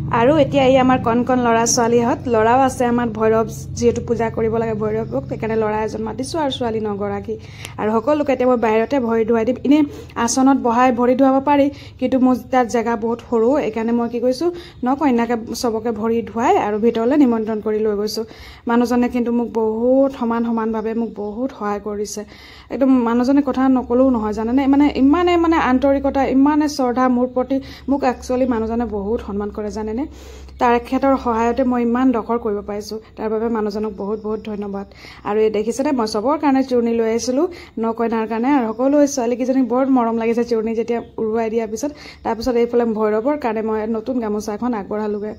আৰু এতিয়া এই আমাৰ কণ কণ ল'ৰা ছোৱালীহঁত ল'ৰাও আছে আমাৰ ভৈৰৱ যিহেতু পূজা কৰিব লাগে ভৈৰৱক সেইকাৰণে ল'ৰা এজন মাতিছোঁ আৰু ছোৱালী 9গৰাকী আৰু সকলোকে এতিয়া মই বাহিৰতে ভৰি ধুৱাই দিম এনেই আসনত বহাই ভৰি ধুৱাব পাৰি কিন্তু মোৰ তাত জেগা বহুত সৰু এইকাৰণে মই কি কৈছোঁ নকইনাকে চবকে ভৰি ধুৱাই আৰু ভিতৰলৈ নিমন্ত্ৰণ কৰি লৈ গৈছোঁ মানুহজনে কিন্তু মোক বহুত সমানভাৱে মোক বহুত সহায় কৰিছে একদম মানুহজনে কথা নকলেও নহয় জানেনে মানে ইমানে আন্তৰিকতা ইমানে শ্ৰদ্ধা মোৰ প্ৰতি মোক একচুৱেলি মানুহজনে বহুত সন্মান কৰে জানেনে তেখেতৰ সহায়তে মই ইমান দখৰ কৰিব পাৰিছোঁ তাৰ বাবে মানুহজনক বহুত বহুত ধন্যবাদ আৰু এই দেখিছেনে মই চবৰ কাৰণে চূৰ্ণি লৈ আহিছিলোঁ নকইনাৰ কাৰণে আৰু সকলো ছোৱালীকেইজনীক বৰ মৰম লাগিছে চূৰ্ণি যেতিয়া উৰুৱাই দিয়াৰ পিছত তাৰপিছত এইফালে ভৈৰৱৰ কাৰণে মই নতুন গামোচা এখন আগবঢ়ালোগৈ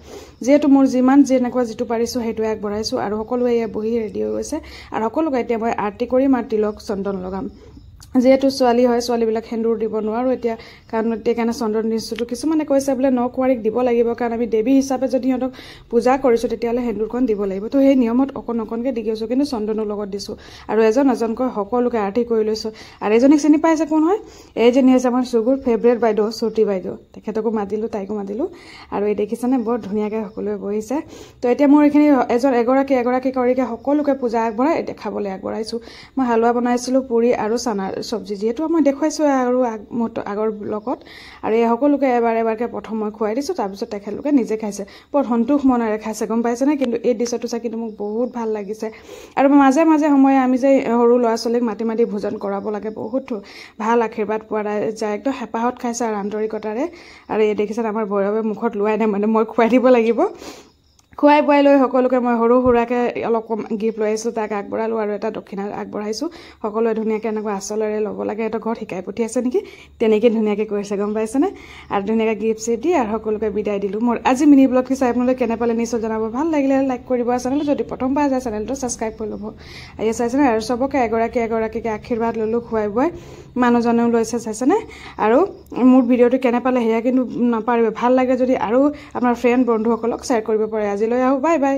যিহেতু মোৰ যিমান যেনেকুৱা যিটো পাৰিছোঁ সেইটোৱে আগবঢ়াইছোঁ আৰু সকলোৱে এয়া বহি ৰেডি হৈ গৈছে আৰু সকলোকে এতিয়া মই আৰতি কৰিম আৰু তিলক চন্দন লগাম যেহেতু ছোৱালী হয় ছোৱালীবিলাক সেন্দুৰ দিব নোৱাৰো এতিয়া কাৰণ সেইকাৰণে চন্দন দিছোঁতো কিছুমানে কৈছে বোলে নকুৱাৰীক দিব লাগিব কাৰণ আমি দেৱী হিচাপে যদি সিহঁতক পূজা কৰিছোঁ তেতিয়াহ'লে সেন্দুৰখন দিব লাগিব তো সেই নিয়মত অকণকে দি গৈছোঁ কিন্তু চন্দনৰ লগত দিছোঁ আৰু এজনকৈ সকলোকে আৰতি কৰি লৈছোঁ আৰু এজনীক চিনি পাইছে কোন হয় এইজনী হৈছে আমাৰ চুগুৰ ফেভৰেট বাইদেউ চুটি বাইদেউ তেখেতকো মাতিলোঁ তাইকো মাতিলোঁ আৰু এই দেখিছেনে বৰ ধুনীয়াকৈ সকলোৱে বহিছে তো এতিয়া মোৰ এইখিনি এগৰাকী কৰিকে সকলোকে পূজা আগবঢ়াই এতিয়া খাবলৈ আগবঢ়াইছোঁ মই হালোৱা বনাইছিলোঁ পুৰি আৰু চানাৰ চব্জি যিহেতু মই দেখুৱাইছোঁ আৰু আগৰ ব্লগত আৰু এই সকলোকে এবাৰকে প্ৰথম মই খুৱাই দিছোঁ তাৰপিছত তেখেতলোকে নিজে খাইছে বৰ সন্তোষ মনেৰে খাইছে গম পাইছেনে কিন্তু এই দৃশ্যটো চাই কিন্তু মোক বহুত ভাল লাগিছে আৰু মাজে সময়ে আমি যে সৰু ল'ৰা ছোৱালীক মাতি ভোজন কৰাব লাগে বহুত ভাল আশীৰ্বাদ পোৱা যায় একদম হেঁপাহত খাইছে আৰু আন্তৰিকতাৰে আৰু এই দেখিছে আমাৰ ভৈৰৱে মুখত লোৱাই নাই মানে মই খুৱাই দিব লাগিব খুৱাই বুৱাই লৈ সকলোকে মই সৰু সুৰাকৈ অলপ গিফ্ট লৈ আহিছোঁ তাক আগবঢ়ালোঁ আৰু এটা দক্ষিণা আগবঢ়াইছোঁ সকলোৱে ধুনীয়াকৈ এনেকুৱা আচলেৰে ল'ব লাগে এটা ঘৰত শিকাই পঠিয়াইছে নেকি তেনেকৈ ধুনীয়াকৈ কৰিছে গম পাইছেনে আৰু ধুনীয়াকৈ গিফ্ট চিফ্ট দি আৰু সকলোকে বিদায় দিলোঁ মোৰ আজি মিনি ব্লগটো চাই আপোনালোকে কেনে পালে নিশ্চয় জনাব ভাল লাগিলে লাইক কৰিব চেনেলটো যদি প্ৰথমবাৰ যায় চেনেলটো ছাবস্ক্ৰাইব কৰি ল'ব এই চাইছেনে আৰু চবকে এগৰাকীকে আশীৰ্বাদ ল'লোঁ খুৱাই বুৱাই মানুহজনেও লৈছে চাইছেনে আৰু মোৰ ভিডিঅ'টো কেনে পালে সেয়া কিন্তু নাপাহৰিব ভাল লাগে যদি আৰু আপোনাৰ ফ্ৰেণ্ড বন্ধুসকলক শ্বেয়াৰ কৰিব পাৰে আজিলৈ আহোঁ বাই বাই।